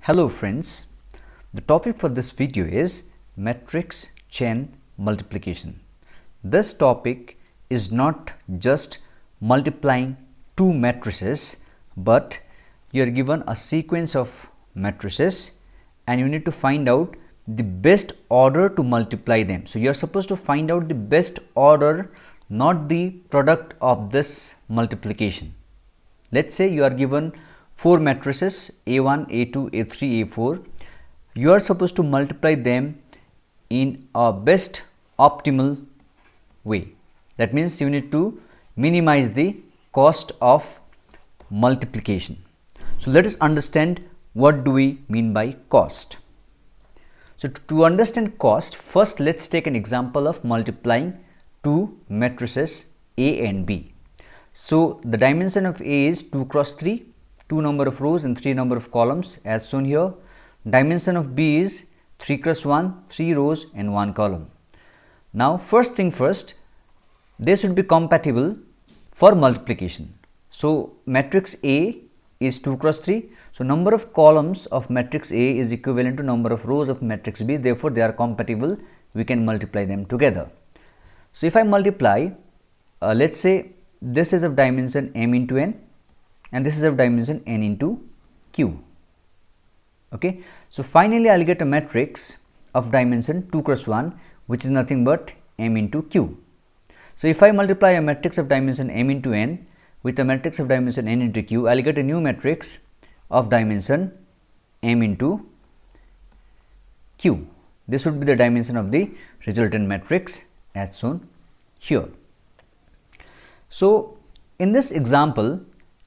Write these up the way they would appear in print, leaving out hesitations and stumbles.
Hello friends, the topic for this video is matrix chain multiplication. This topic is not just multiplying two matrices, but you are given a sequence of matrices and you need to find out the best order to multiply them. So you are supposed to find out the best order, not the product of this multiplication. Let's say you are given 4 matrices A1, A2, A3, A4. You are supposed to multiply them in a best optimal way. That means you need to minimize the cost of multiplication. So let us understand what do we mean by cost. So to understand cost, first let's take an example of multiplying two matrices A and B. So the dimension of A is 2 cross 3, 2 number of rows and 3 number of columns as shown here. Dimension of B is 3 cross 1, 3 rows and 1 column. Now first thing first, they should be compatible for multiplication. So matrix A is 2 cross 3. So number of columns of matrix A is equivalent to number of rows of matrix B. Therefore they are compatible. We can multiply them together. So if I multiply, let's say this is of dimension m into n and this is of dimension n into q. Okay. So finally I will get a matrix of dimension 2 cross 1, which is nothing but m into q. So if I multiply a matrix of dimension m into n with a matrix of dimension n into q, I will get a new matrix of dimension m into q. This would be the dimension of the resultant matrix as shown here. So in this example,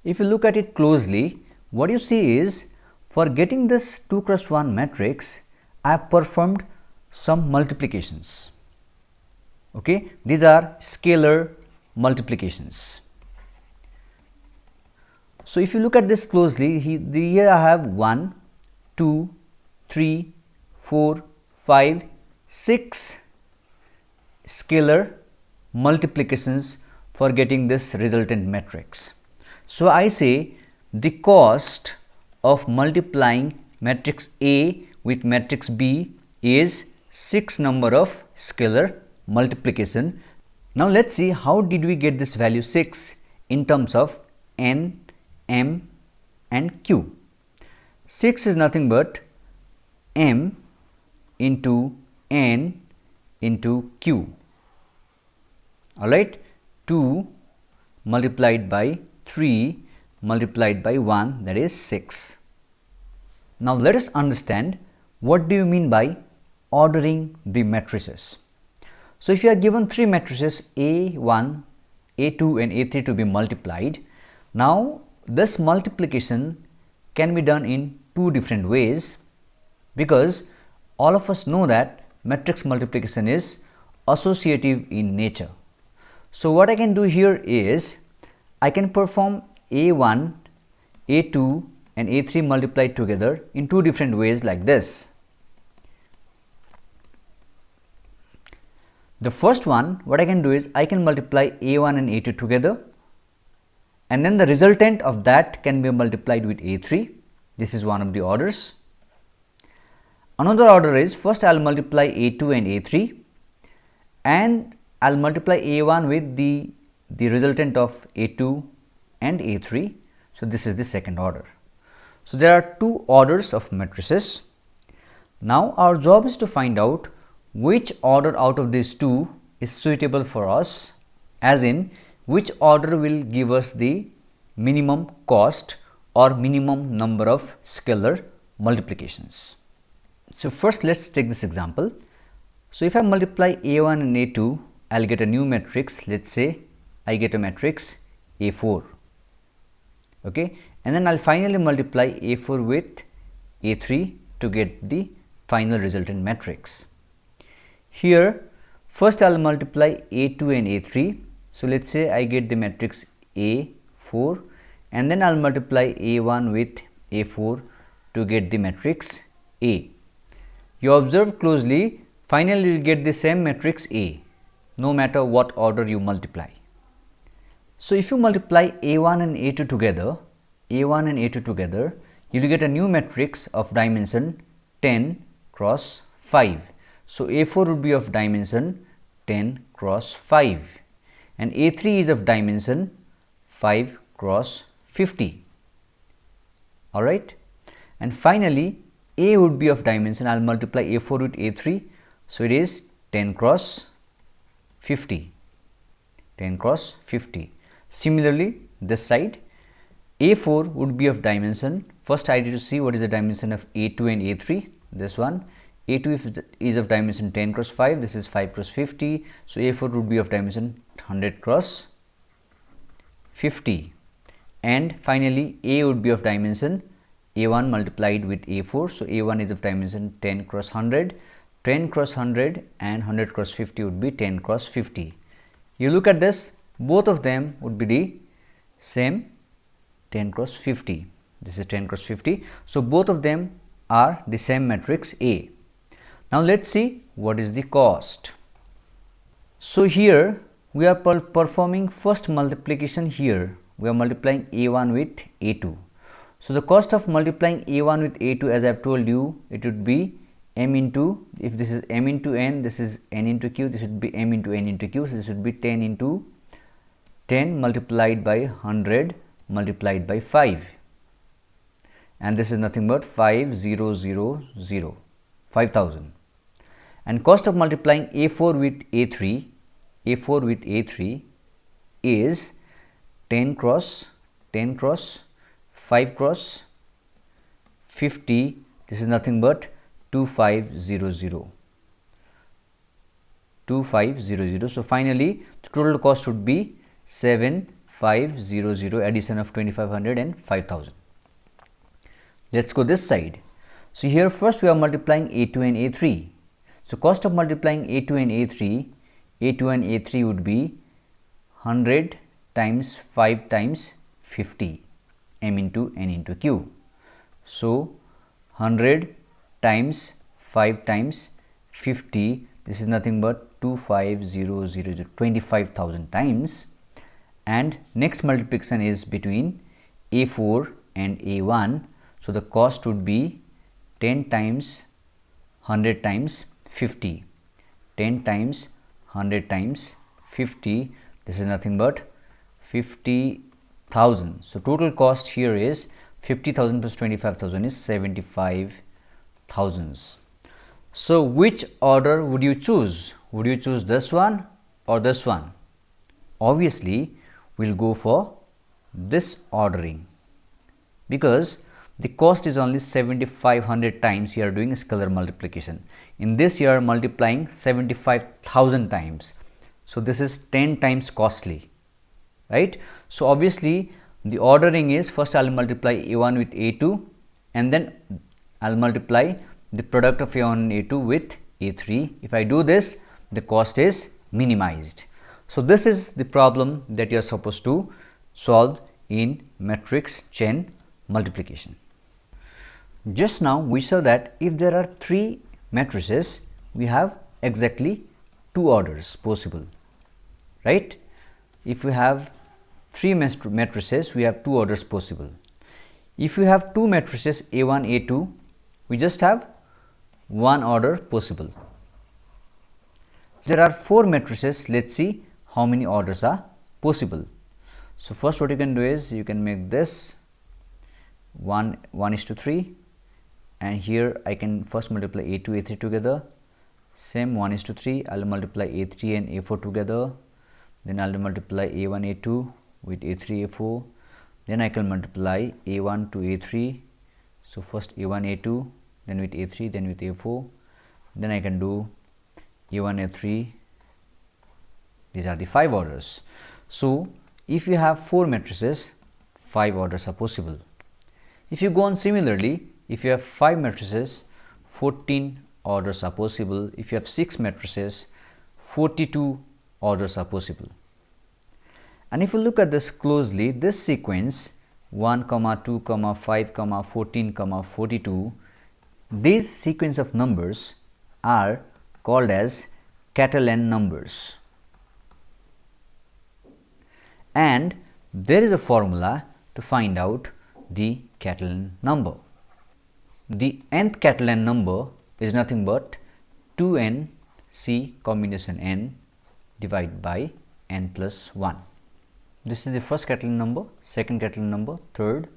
if you look at it closely, what you see is for getting this 2 cross 1 matrix, I have performed some multiplications. Okay, these are scalar multiplications. So if you look at this closely, here I have 1, 2, 3, 4, 5, 6 scalar multiplications for getting this resultant matrix. So I say the cost of multiplying matrix A with matrix B is 6 number of scalar multiplication. Now let's see how did we get this value 6 in terms of n, m and q. 6 is nothing but m into n into q. Alright, 2 multiplied by 3 multiplied by 1, that is 6. Now let us understand what do you mean by ordering the matrices. So if you are given 3 matrices A1, A2 and A3 to be multiplied, now this multiplication can be done in two different ways, because all of us know that matrix multiplication is associative in nature. So what I can do here is I can perform A1, A2 and A3 multiplied together in two different ways like this. The first one, what I can do is I can multiply A1 and A2 together, and then the resultant of that can be multiplied with A3. This is one of the orders. Another order is first I will multiply A2 and A3 and I will multiply A1 with the resultant of A2 and A3. So this is the second order. So there are two orders of matrices. Now our job is to find out which order out of these two is suitable for us, as in which order will give us the minimum cost or minimum number of scalar multiplications. So first let's take this example. So if I multiply A1 and A2, I will get a new matrix. Let's say I get a matrix A4. Okay, and then I will finally multiply A4 with A3 to get the final resultant matrix. Here first I will multiply A2 and A3. So let's say I get the matrix A4, and then I will multiply A1 with A4 to get the matrix A. You observe closely, finally you will get the same matrix A, no matter what order you multiply. So if you multiply A1 and A2 together, you will get a new matrix of dimension 10 cross 5. So A4 would be of dimension 10 cross 5 and A3 is of dimension 5 cross 50. Alright, and finally A would be of dimension, I will multiply A4 with A3, so it is 10 cross 50, 10 cross 50. Similarly, this side A4 would be of dimension, first I need to see what is the dimension of A2 and A3, this one. A2 is of dimension 10 cross 5, this is 5 cross 50, so A4 would be of dimension 100 cross 50, and finally A would be of dimension A1 multiplied with A4, so A1 is of dimension 10 cross 100, 10 cross 100 and 100 cross 50 would be 10 cross 50. You look at this, both of them would be the same 10 cross 50, this is 10 cross 50, so both of them are the same matrix A. Now let us see what is the cost. So here we are performing first multiplication here, we are multiplying A1 with A2. So the cost of multiplying A1 with A2, as I have told you, it would be m into, if this is m into n, this is n into q, this would be m into n into q, so this would be 10 into 10 multiplied by 100 multiplied by 5, and this is nothing but 5000, 5000. And cost of multiplying A4 with A3, A4 with A3 is 10 cross 5 cross 50, this is nothing but 2500, 2500. So finally the total cost would be 7500, addition of 2500 and 5000. Let's go this side. So here first we are multiplying A2 and A3. So cost of multiplying A2 and A3, A2 and A3 would be 100 times 5 times 50, m into n into q. So 100 times 5 times 50, this is nothing but 25000, 25,000 times, and next multiplication is between A4 and A1. So the cost would be 10 times 100 times 50, 10 times 100 times 50, this is nothing but 50,000. So total cost here is 50,000 plus 25,000 is 75,000. So which order would you choose? Would you choose this one or this one? Obviously we will go for this ordering, because the cost is only 7500 times you are doing scalar multiplication. In this you are multiplying 75,000 times. So this is 10 times costly, right? So obviously the ordering is, first I will multiply A1 with A2 and then I will multiply the product of A1 and A2 with A3. If I do this, the cost is minimized. So this is the problem that you are supposed to solve in matrix chain multiplication. Just now we saw that if there are 3 matrices, we have exactly 2 orders possible, right? If we have 3 matrices, we have 2 orders possible. If we have 2 matrices A1, A2, we just have 1 order possible. There are 4 matrices, let's see how many orders are possible. So first what you can do is, you can make this 1:3, and here I can first multiply A2, A3 together, same 1:3, I will multiply A3 and A4 together, then I will multiply A1, A2 with A3, A4, then I can multiply A1 to A3, so first A1, A2, then with A3, then with A4, then I can do A1, A3, these are the 5 orders. So if you have 4 matrices, 5 orders are possible. If you go on similarly, if you have 5 matrices, 14 orders are possible. If you have 6 matrices, 42 orders are possible. And if you look at this closely, this sequence 1, 2, 5, 14, 42, these sequence of numbers are called as Catalan numbers. And there is a formula to find out the Catalan number. The nth Catalan number is nothing but 2n C combination n divided by n plus 1. This is the first Catalan number, second Catalan number, third,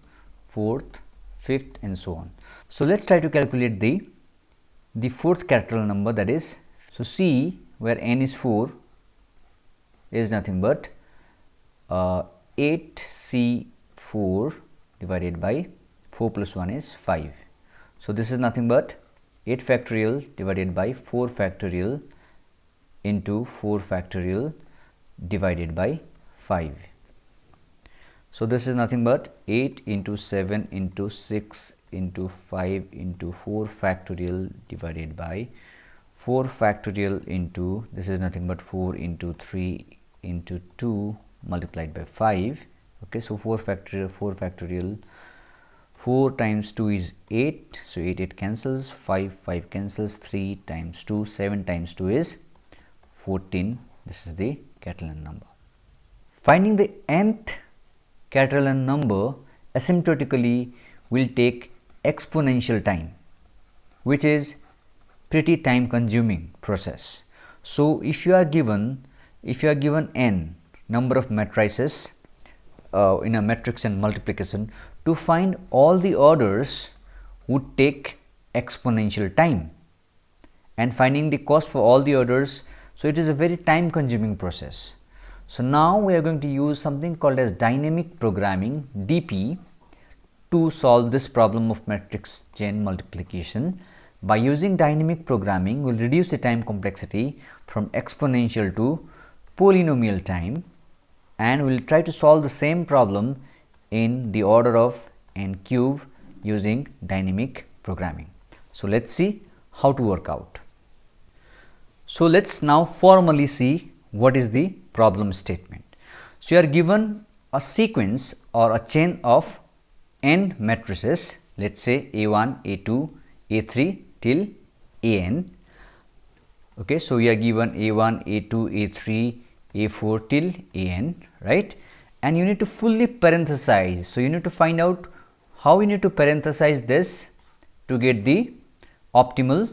fourth, fifth and so on. So let's try to calculate the fourth Catalan number, that is, so C where n is 4 is nothing but 8C4 divided by 4 plus 1 is 5. So this is nothing but 8 factorial divided by 4 factorial into 4 factorial divided by 5. So this is nothing but 8 into 7 into 6 into 5 into 4 factorial divided by 4 factorial into, this is nothing but 4 into 3 into 2 multiplied by 5. Okay, so 4 factorial, 4 times 2 is 8, so 8 cancels, 5 cancels, 3 times 2, 7 times 2 is 14. This is the Catalan number. Finding the nth Catalan number asymptotically will take exponential time, which is pretty time consuming process. So if you are given n number of matrices in a matrix and multiplication, to find all the orders would take exponential time, and finding the cost for all the orders, so it is a very time consuming process. So now we are going to use something called as dynamic programming, DP, to solve this problem of matrix chain multiplication. By using dynamic programming, we will reduce the time complexity from exponential to polynomial time, and we will try to solve the same problem in the order of n cube using dynamic programming. So let's see how to work out. So let's now formally see what is the problem statement. So you are given a sequence or a chain of n matrices, let's say A1, A2, A3 till An. Okay, so we are given A1, A2, A3, A4 till An, right? And you need to fully parenthesize. So you need to find out how you need to parenthesize this to get the optimal,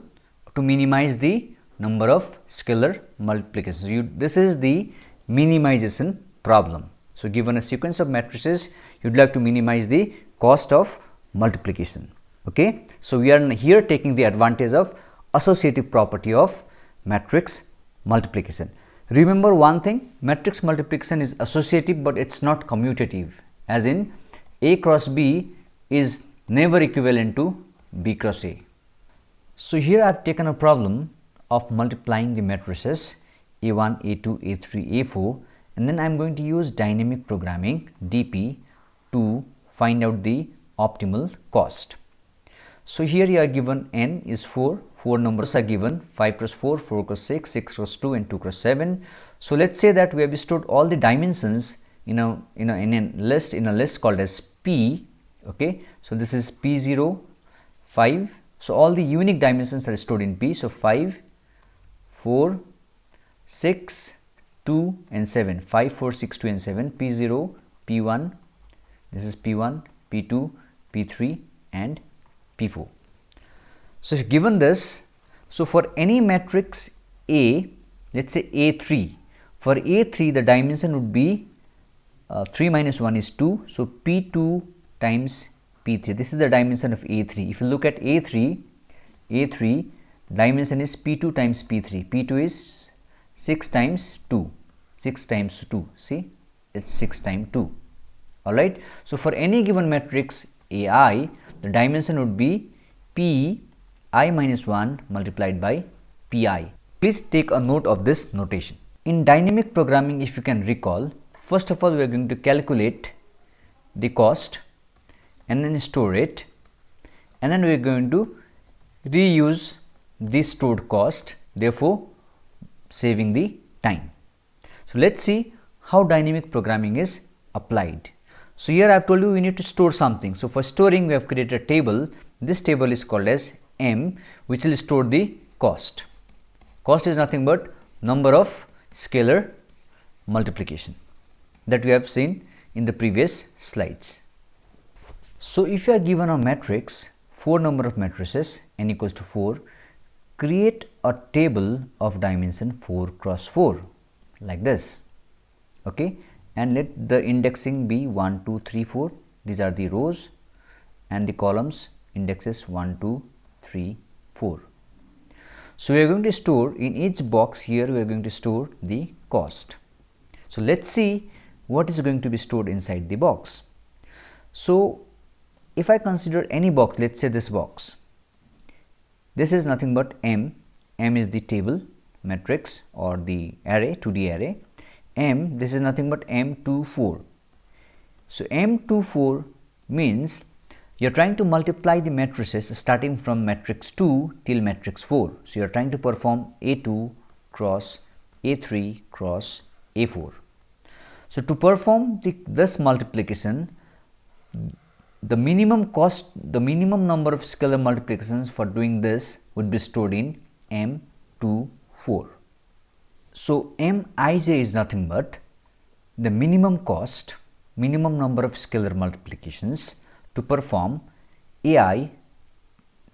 to minimize the number of scalar multiplications. This is the minimization problem. So given a sequence of matrices, you would like to minimize the cost of multiplication. Okay, so we are here taking the advantage of associative property of matrix multiplication. Remember one thing, matrix multiplication is associative, but it's not commutative, as in A cross B is never equivalent to B cross A. So here I have taken a problem of multiplying the matrices A1, A2, A3, A4, and then I am going to use dynamic programming, DP, to find out the optimal cost. So here you are given n is 4 numbers are given, 5 cross 4, 4 cross 6, 6 cross 2 and 2 cross 7. So let's say that we have stored all the dimensions in a list called as P. Okay, so this is P0, 5. So all the unique dimensions are stored in P. So 5, 4, 6, 2 and 7. 5, 4, 6, 2 and 7. P0, P1, this is P1, P2, P3 and P4. So given this, so for any matrix A, let's say A3, for A3 the dimension would be 3 minus 1 is 2, so P2 times P3, this is the dimension of A3. If you look at A3 dimension is P2 times P3, P2 is 6 times 2, 6 times 2, see, it's 6 times 2, alright. So for any given matrix AI, the dimension would be Pi minus 1 multiplied by Pi. Please take a note of this notation. In dynamic programming, if you can recall, first of all we are going to calculate the cost and then store it, and then we are going to reuse the stored cost, therefore saving the time. So let's see how dynamic programming is applied. So here I have told you we need to store something. So for storing we have created a table. This table is called as M, which will store the cost. Cost is nothing but number of scalar multiplication that we have seen in the previous slides. So if you are given a matrix, 4 number of matrices, n equals to 4, create a table of dimension 4 cross 4 like this, okay, and let the indexing be 1, 2, 3, 4. These are the rows and the columns indexes 1, 2, 3, 4. So we are going to store in each box here, we are going to store the cost. So let's see what is going to be stored inside the box. So if I consider any box, let's say this box, this is nothing but M is the table matrix or the array, 2D array. M, this is nothing but M24. So M24 means you are trying to multiply the matrices starting from matrix 2 till matrix 4. So you are trying to perform A2 cross A3 cross A4. So to perform this multiplication, the minimum cost, the minimum number of scalar multiplications for doing this would be stored in M24. So Mij is nothing but the minimum cost, minimum number of scalar multiplications to perform Ai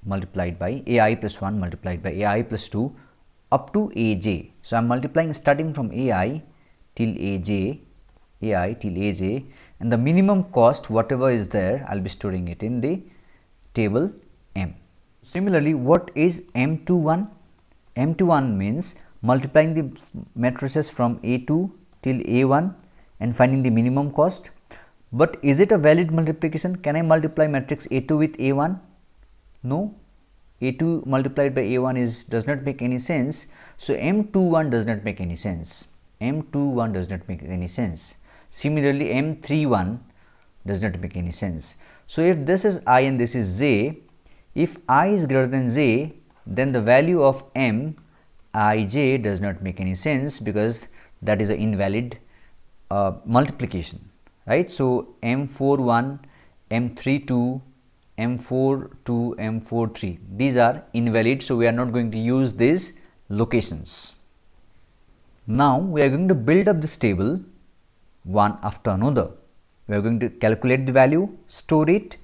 multiplied by Ai plus 1 multiplied by Ai plus 2 up to Aj. So I am multiplying starting from Ai till Aj, Ai till Aj, and the minimum cost whatever is there, I will be storing it in the table M. Similarly, what is M21? M21 means multiplying the matrices from A2 till A1 and finding the minimum cost. But is it a valid multiplication? Can I multiply matrix A2 with A1? No, A2 multiplied by A1 does not make any sense. So M21 does not make any sense. M21 does not make any sense. Similarly, M31 does not make any sense. So if this is I and this is j, if I is greater than j, then the value of Mij does not make any sense, because that is an invalid multiplication, right? So M41, M32, M42, M43, these are invalid. So we are not going to use these locations. Now we are going to build up this table one after another. We are going to calculate the value, store it,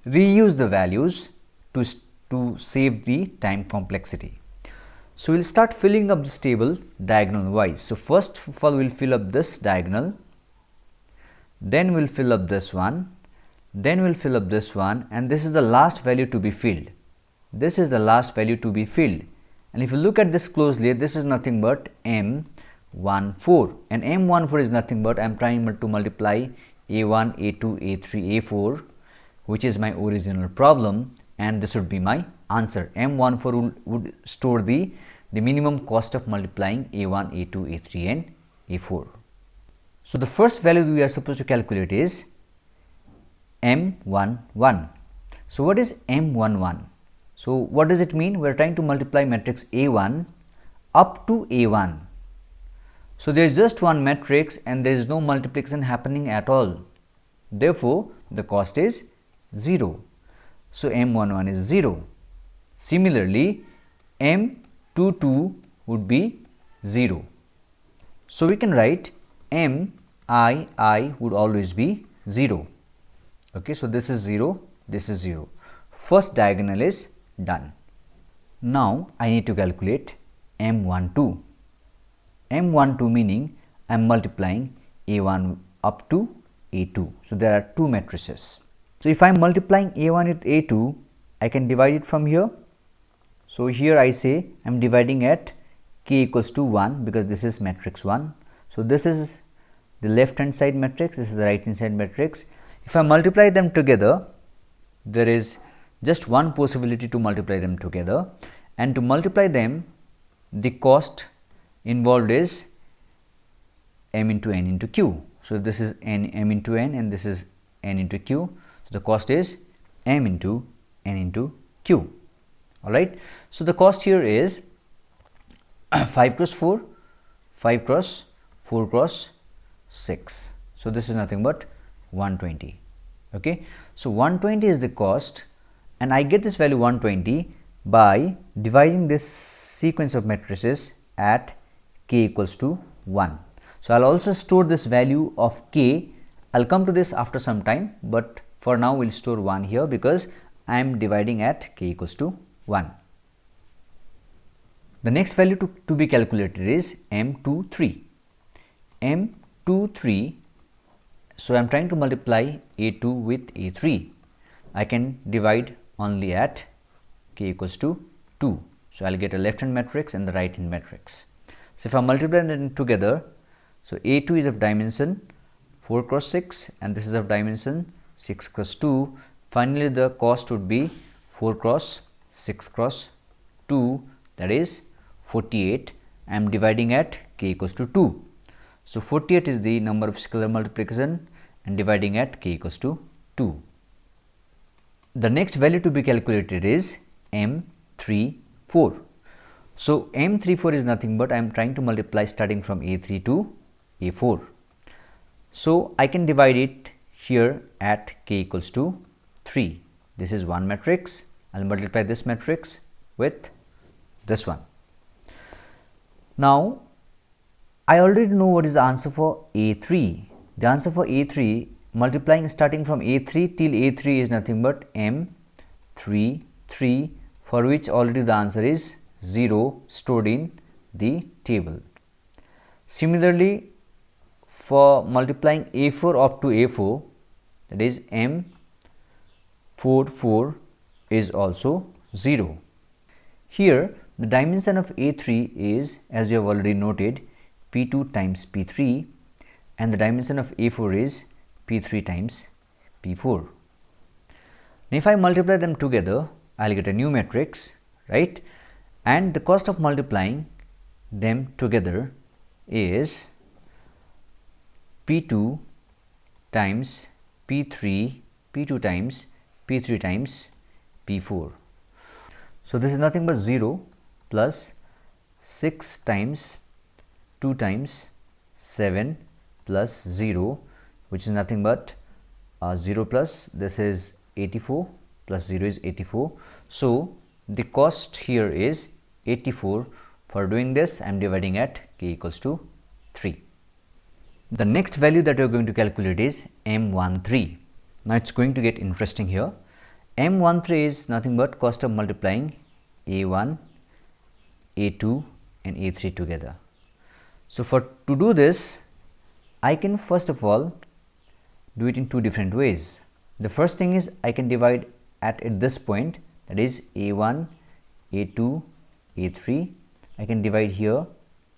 reuse the values to save the time complexity. So we will start filling up this table diagonal wise. So first of all we will fill up this diagonal, then we will fill up this one, then we will fill up this one, and this is the last value to be filled. This is the last value to be filled, and if you look at this closely, this is nothing but M14, and M14 is nothing but I am trying to multiply A1, A2, A3, A4, which is my original problem, and this would be my answer. M14 would store the minimum cost of multiplying A1, A2, A3 and A4. So the first value we are supposed to calculate is M11. So what is M11? So what does it mean? We are trying to multiply matrix A1 up to A1. So there is just one matrix and there is no multiplication happening at all. Therefore, the cost is 0. So M11 is 0. Similarly, M22 would be 0. So we can write MII would always be 0. Okay, so this is 0, this is 0. First diagonal is done. Now I need to calculate M12. M12 meaning I am multiplying A1 up to A2. So there are two matrices. So if I am multiplying A1 with A2, I can divide it from here. So here I say I am dividing at k equals to 1 because this is matrix 1. So this is the left hand side matrix, this is the right hand side matrix. If I multiply them together, there is just one possibility to multiply them together, and to multiply them, the cost involved is m into n into q. So this is m into n and this is n into q. So the cost is m into n into q. All right. So the cost here is 5 cross 4, 5 cross 4 cross 6. So this is nothing but 120. Okay. So 120 is the cost, and I get this value 120 by dividing this sequence of matrices at k equals to 1. So I will also store this value of k. I will come to this after some time, but for now we'll store 1 here because I am dividing at k equals to 1. The next value to be calculated is M23. M23, so I am trying to multiply A2 with A3. I can divide only at k equals to 2. So, I will get a left hand matrix and the right hand matrix. So, if I multiply them together, so A2 is of dimension 4 cross 6 and this is of dimension 6 cross 2. Finally, the cost would be 4 cross 6 cross 2, that is 48. I am dividing at k equals to 2. So, 48 is the number of scalar multiplication and dividing at k equals to 2. The next value to be calculated is M34. So, M34 is nothing but I am trying to multiply starting from A3 to A4. So, I can divide it here at k equals to 3. This is one matrix. I will multiply this matrix with this one. Now, I already know what is the answer for A3. The answer for A3, multiplying starting from A3 till A3 is nothing but M33, for which already the answer is 0 stored in the table. Similarly, for multiplying A4 up to A4, that is M44 is also 0. Here, the dimension of A3 is, as you have already noted, P2 times P3, and the dimension of A4 is P3 times P4. Now, if I multiply them together, I will get a new matrix, right? And the cost of multiplying them together is P2 times P3, P2 times P3 times P4. So, this is nothing but 0 plus 6 times 2 times 7 plus 0, which is nothing but 0 plus this is 84 plus 0 is 84. So, the cost here is 84. For doing this, I am dividing at k equals to 3. The next value that we are going to calculate is M13. Now, it is going to get interesting here. M13 is nothing but cost of multiplying A1, A2 and A3 together. So, to do this, I can first of all do it in two different ways. The first thing is I can divide at this point, that is A1, A2, A3. I can divide here,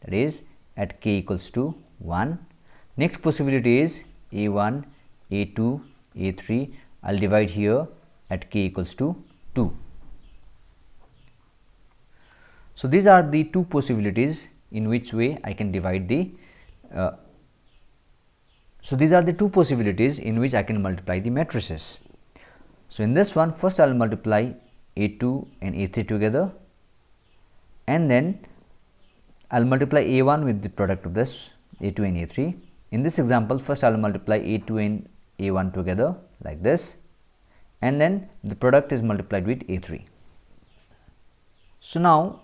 that is at k equals to 1. Next possibility is A1, A2, A3. I will divide here at k equals to 2. So, these are the two possibilities in which way I can divide the multiply the matrices. So, in this one, first I will multiply A2 and A3 together, and then I will multiply A1 with the product of this A2 and A3. In this example, first I will multiply A2 and A1 together like this, and then the product is multiplied with A3. So, now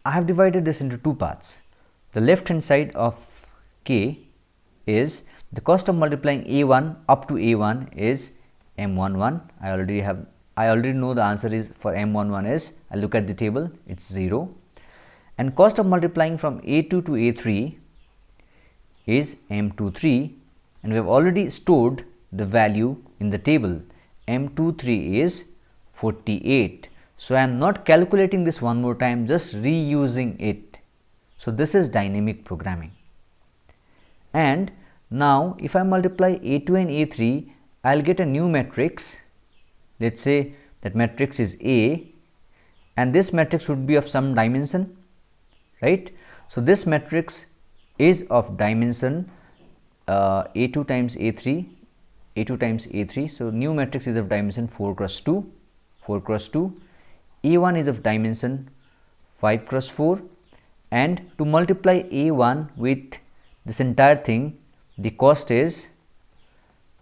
I have divided this into two parts. The left hand side of k is the cost of multiplying A1 up to A1 is M11. I already know the answer is for M11 is, I look at the table, it is 0, and cost of multiplying from A2 to A3 is M23, and we have already stored the value in the table. M23 is 48. So, I am not calculating this one more time, just reusing it. So, this is dynamic programming. And now, if I multiply A2 and A3, I will get a new matrix. Let us say that matrix is A, and this matrix would be of some dimension, right. So, this matrix is of dimension A2 times A3, A2 times A3. So, new matrix is of dimension 4 cross 2, 4 cross 2. A1 is of dimension 5 cross 4, and to multiply A1 with this entire thing, the cost is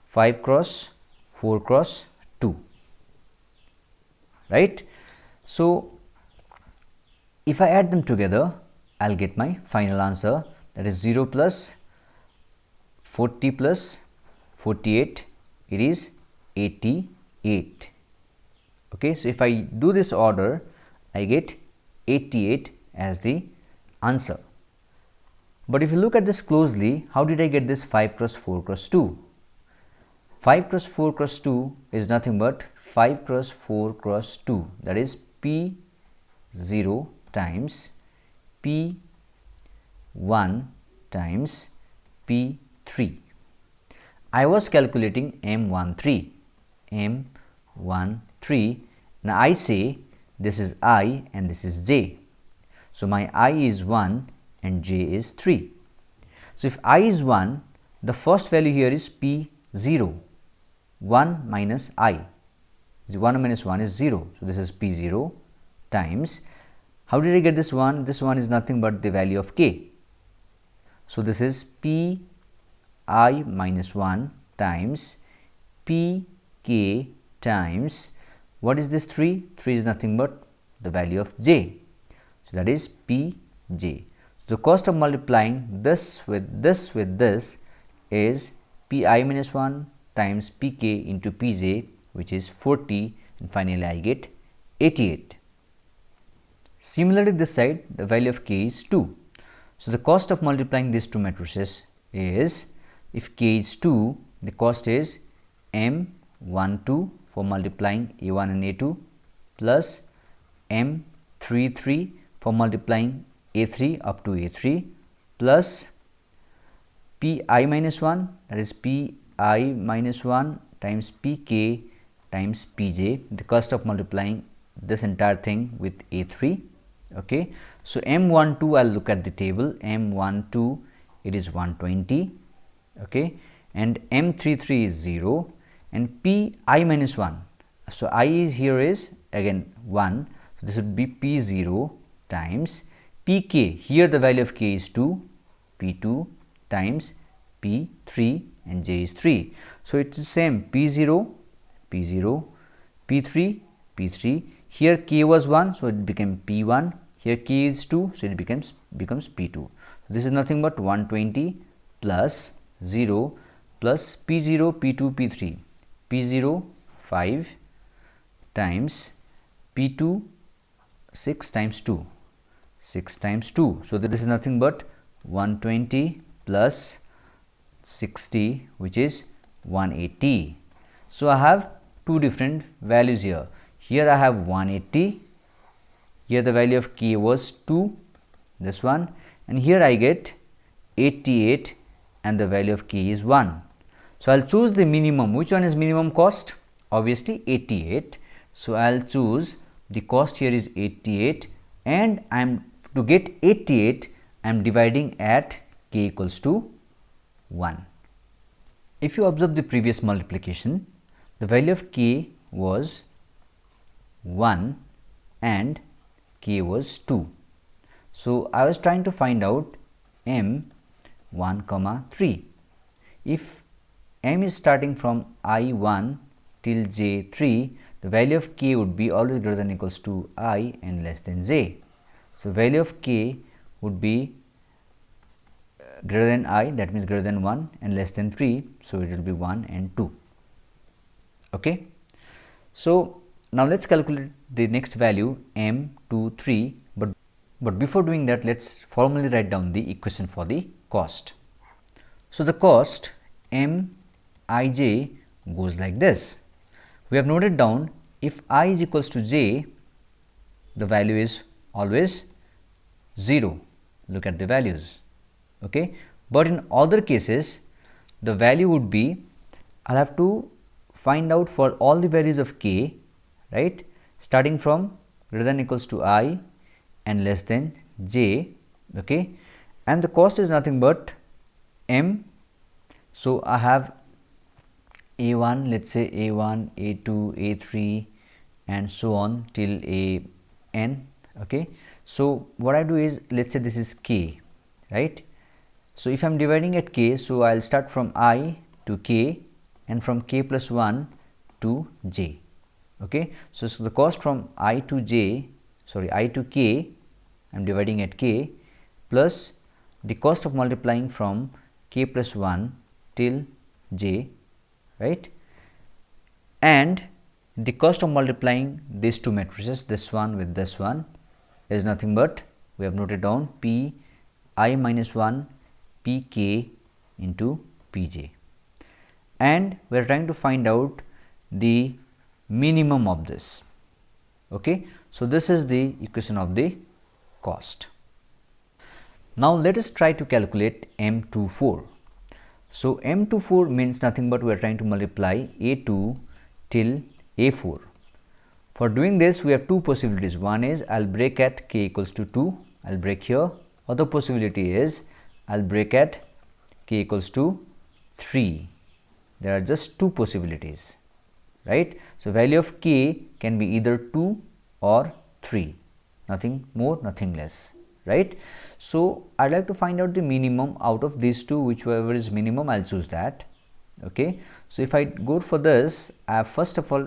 5 cross 4 cross 2, right. So, if I add them together, I will get my final answer, that is 0 plus 40 plus 48, it is 88. Okay, so if I do this order, I get 88 as the answer. But if you look at this closely, how did I get this 5 cross 4 cross 2? 5 cross 4 cross 2 is nothing but 5 cross 4 cross 2, that is P0 times P1 times P3. I was calculating M13. Now I say this is I and this is j. So my I is 1 and j is 3. So if I is 1, the first value here is P0, 1 minus I. 1 minus 1 is 0. So this is P0 times, how did I get this 1? This 1 is nothing but the value of k. So this is Pi minus 1 times Pk times, what is this 3? 3 is nothing but the value of j. So that is Pj. So the cost of multiplying this with this is Pi minus 1 times Pk into Pj, which is 40, and finally I get 88. Similarly, this side the value of k is 2. So the cost of multiplying these two matrices is, if k is 2, the cost is M12 for multiplying A1 and A2 plus M33 for multiplying A3 up to A3 plus Pi minus 1, that is Pi minus 1 times Pk times Pj, the cost of multiplying this entire thing with A3. Okay. So M12, I will look at the table, M12 it is 120, okay, and M33 is 0, and Pi minus 1. So I is here is again 1, so this would be P0 times Pk, here the value of k is 2, P2 times P3 and j is 3. So it is same P0, P0, P3, P3, here k was 1, so it became P1, here k is 2, so it becomes P2. So this is nothing but 120 plus 0 plus P0, P2, P3, P0 5 times P2 6 times 2, 6 times 2. So this is nothing but 120 plus 60, which is 180. So I have two different values here. Here I have 180, here the value of k was 2, this one, and here I get 88 and the value of k is 1. So I will choose the minimum. Which one is minimum cost? Obviously 88. So I will choose the cost here is 88, and I am to get 88, I am dividing at k equals to 1. If you observe the previous multiplication, the value of k was 1 and k was 2. So I was trying to find out m 1 comma 3. If m is starting from I1 till j3, the value of k would be always greater than or equals to I and less than j. So value of k would be greater than I, that means greater than 1, and less than 3, so it will be 1 and 2. Okay. So now let us calculate the next value M23, but before doing that, let us formally write down the equation for the cost. So the cost Mij goes like this. We have noted down, if I is equals to j, the value is always 0. Look at the values. Okay. But in other cases, the value would be, I will have to find out for all the values of k, right, starting from greater than or equals to I and less than j, okay, and the cost is nothing but m. So I have A1, let us say A1, A2, A3 and so on till An. Okay. So what I do is, let us say this is k, right. So if I am dividing at k, so I will start from I to k and from k plus 1 to j. Okay. So the cost from I to j, I to k, I am dividing at k, plus the cost of multiplying from k plus 1 till j, right. and the cost of multiplying these two matrices, this one with this one, is nothing but, we have noted down, P I minus 1 P k into P j, and we are trying to find out the minimum of this. Okay. So, this is the equation of the cost. Now, let us try to calculate M24. So, M24 means nothing but we are trying to multiply A2 till A4. For doing this, we have two possibilities. One is I will break at k equals to 2, I will break here. Other possibility is I will break at k equals to 3. There are just two possibilities, right. So, value of k can be either 2 or 3, nothing more, nothing less, right. So, I would like to find out the minimum out of these two, whichever is minimum I will choose that. Okay. So, if I go for this, I have first of all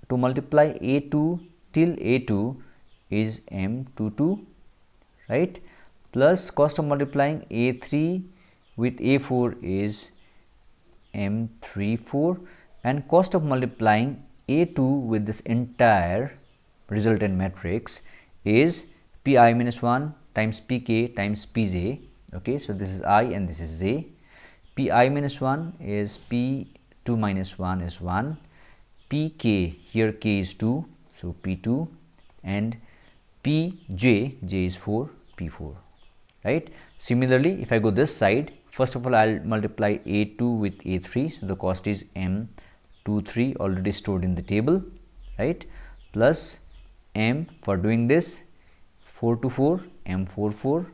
to multiply A2 till A2 is M22, right, plus cost of multiplying A3 with A4 is M34, and cost of multiplying A2 with this entire resultant matrix is Pi minus 1 times Pk times Pj. Okay. So, this is I and this is j. Pi minus 1 is P2 minus 1 is 1, Pk here k is 2, so P2, and Pj, j is 4, P4, right. Similarly, if I go this side, first of all I will multiply A2 with A3, so the cost is M23 already stored in the table, right, plus M for doing this 4 to 4 M44,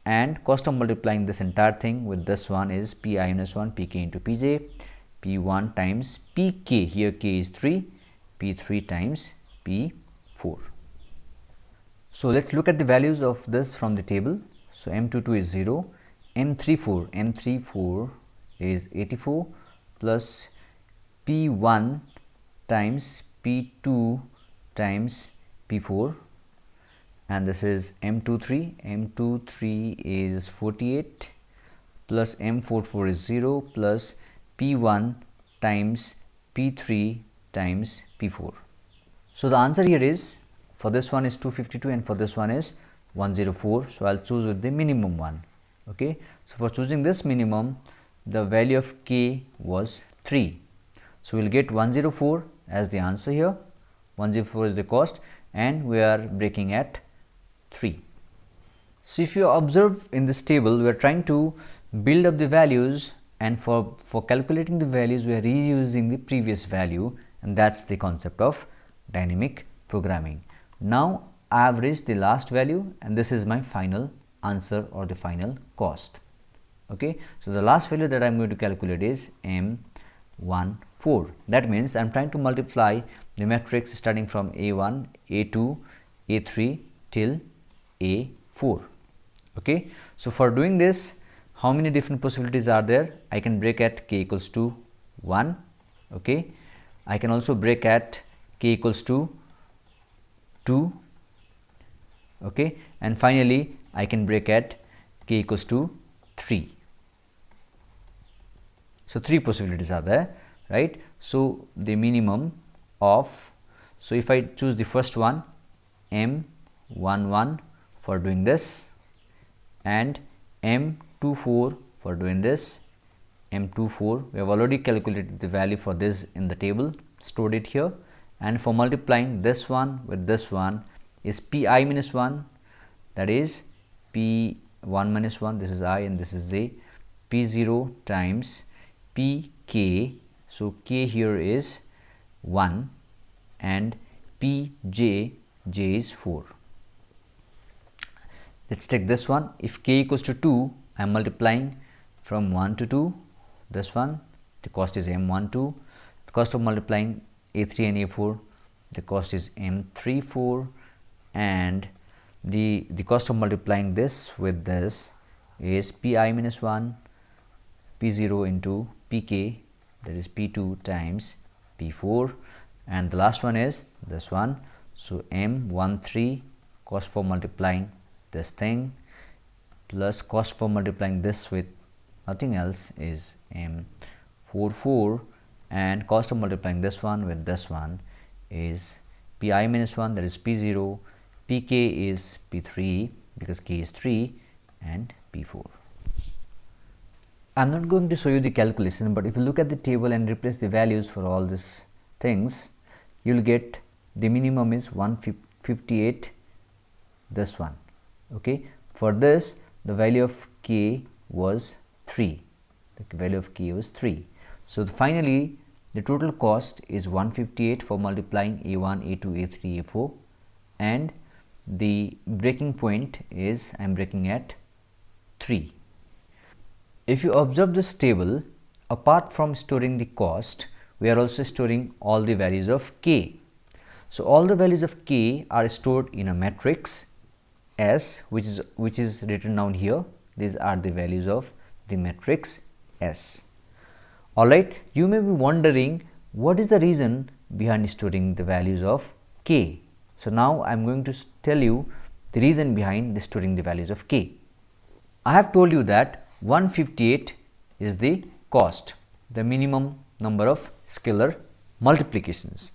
and cost of multiplying this entire thing with this one is Pi minus 1 Pk into Pj, P1 times Pk, here k is 3, P3 times P4. So, let us look at the values of this from the table. So, M22 is 0, M34 is 84 plus P1 times P2 times P4, and this is M23 is 48 plus M44 is 0 plus P1 times P3 times P4. So, the answer here is, for this one is 252 and for this one is 104. So, I will choose with the minimum one. Okay. So, for choosing this minimum, the value of k was 3. So, we will get 104 as the answer here, 104 is the cost, and we are breaking at 3. So, if you observe in this table, we are trying to build up the values, and for calculating the values we are reusing the previous value, and that is the concept of dynamic programming. Now, I have reached the last value and this is my final answer or the final cost. Okay. So, the last value that I am going to calculate is M14. That means I am trying to multiply the matrix starting from A1, A2, A3 till A4. Okay. So, for doing this, how many different possibilities are there? I can break at k equals to 1. Okay. I can also break at k equals to 2. Okay. And finally, I can break at k equals to 3. So, 3 possibilities are there, right. So, the minimum of, so if I choose the first one, M11 for doing this, and M24 for doing this, M24 we have already calculated the value for this in the table, stored it here, and for multiplying this one with this one is Pi minus 1, that is P1 minus 1, this is I and this is j, P0 times Pk, so k here is 1, and Pj, j is 4. Let us take this one. If k equals to 2, I am multiplying from 1 to 2, this one, the cost is M12, the cost of multiplying A3 and A4, the cost is M34, and the cost of multiplying this with this is Pi minus 1 P0 into Pk, that is P2 times P4, and the last one is this one. So, M13 cost for multiplying this thing plus cost for multiplying this with nothing else is M44, and cost of multiplying this one with this one is pi minus 1, that is p0, pk is p3 because k is 3, and p4. I am not going to show you the calculation, but if you look at the table and replace the values for all these things, you will get the minimum is 158, this one. Okay. For this, the value of k was 3, the value of k was 3. So, finally, the total cost is 158 for multiplying A1, A2, A3, A4, and the breaking point is I am breaking at 3. If you observe this table, apart from storing the cost, we are also storing all the values of k. So, all the values of k are stored in a matrix S, which is written down here. These are the values of the matrix S. Alright, you may be wondering what is the reason behind storing the values of k. So, now I am going to tell you the reason behind storing the values of k. I have told you that 158 is the cost, the minimum number of scalar multiplications.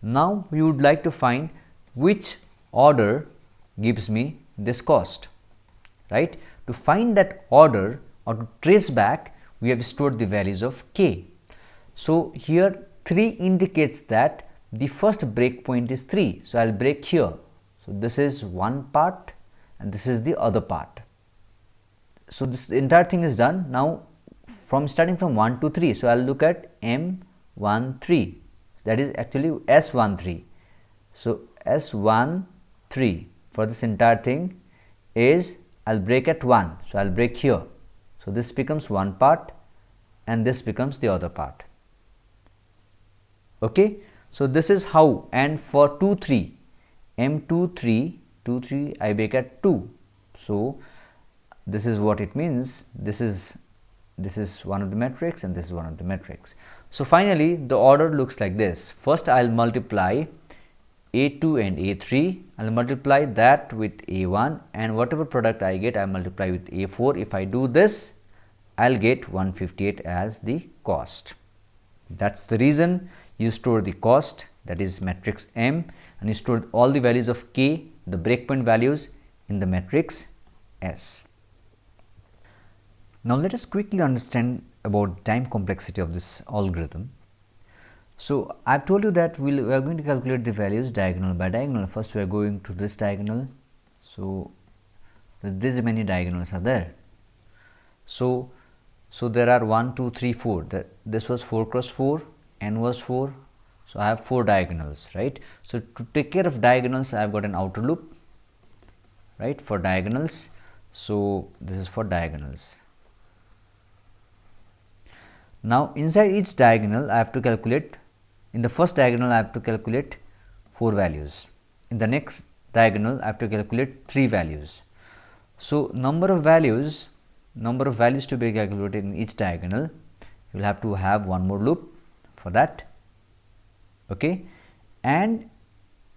Now, we would like to find which order gives me this cost, right. To find that order or to trace back, we have stored the values of k. So, here 3 indicates that the first break point is 3. So, I will break here. So, this is one part and this is the other part. So, this entire thing is done. Now, from starting from 1 to 3. So, I will look at M13, that is actually S13. So, S13 for this entire thing is I will break at 1. So, I will break here. So, this becomes one part and this becomes the other part. Okay. So, this is how, and for 2 3 M23 2 3 I break at 2. So, this is what it means. This is one of the matrix and this is one of the matrix. So, finally, the order looks like this. First, I will multiply A2 and A3, I will multiply that with A1, and whatever product I get, I multiply with A4. If I do this, I will get 158 as the cost. That is the reason you store the cost, that is matrix M, and you store all the values of k, the breakpoint values, in the matrix S. Now, let us quickly understand about time complexity of this algorithm. So, I have told you that we are going to calculate the values diagonal by diagonal. First, we are going to this diagonal. So, these many diagonals are there. So there are 1, 2, 3, 4. This was 4 cross 4, n was 4. So, I have 4 diagonals, right. So, to take care of diagonals, I have got an outer loop, right, for diagonals. So, this is for diagonals. Now, inside each diagonal, I have to calculate, in the first diagonal, I have to calculate 4 values. In the next diagonal, I have to calculate 3 values. So, number of values to be calculated in each diagonal, you will have to have one more loop for that. Okay. And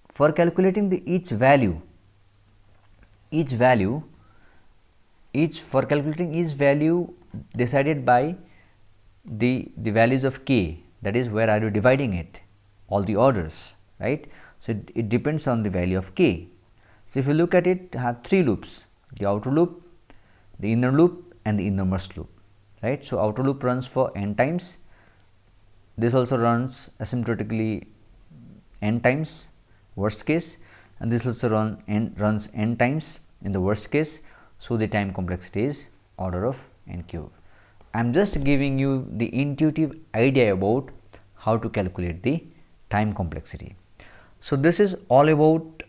for calculating the each value decided by the values of k, that is where are you dividing it, all the orders, right. So, it depends on the value of k. So, if you look at it, I have 3 loops, the outer loop, the inner loop, and the innermost loop, right. So, outer loop runs for n times, this also runs asymptotically n times worst case, and this also runs n times in the worst case. So, the time complexity is order of n cube. I am just giving you the intuitive idea about how to calculate the time complexity. So, this is all about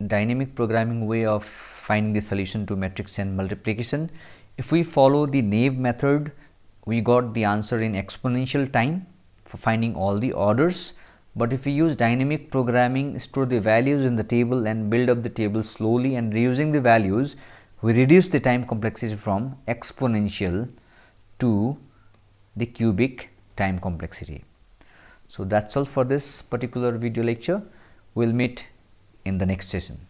dynamic programming way of finding the solution to matrix n multiplication. If we follow the naive method, we got the answer in exponential time for finding all the orders. But if we use dynamic programming, store the values in the table and build up the table slowly and reusing the values, we reduce the time complexity from exponential to the cubic time complexity. So, that is all for this particular video lecture. We will meet in the next session.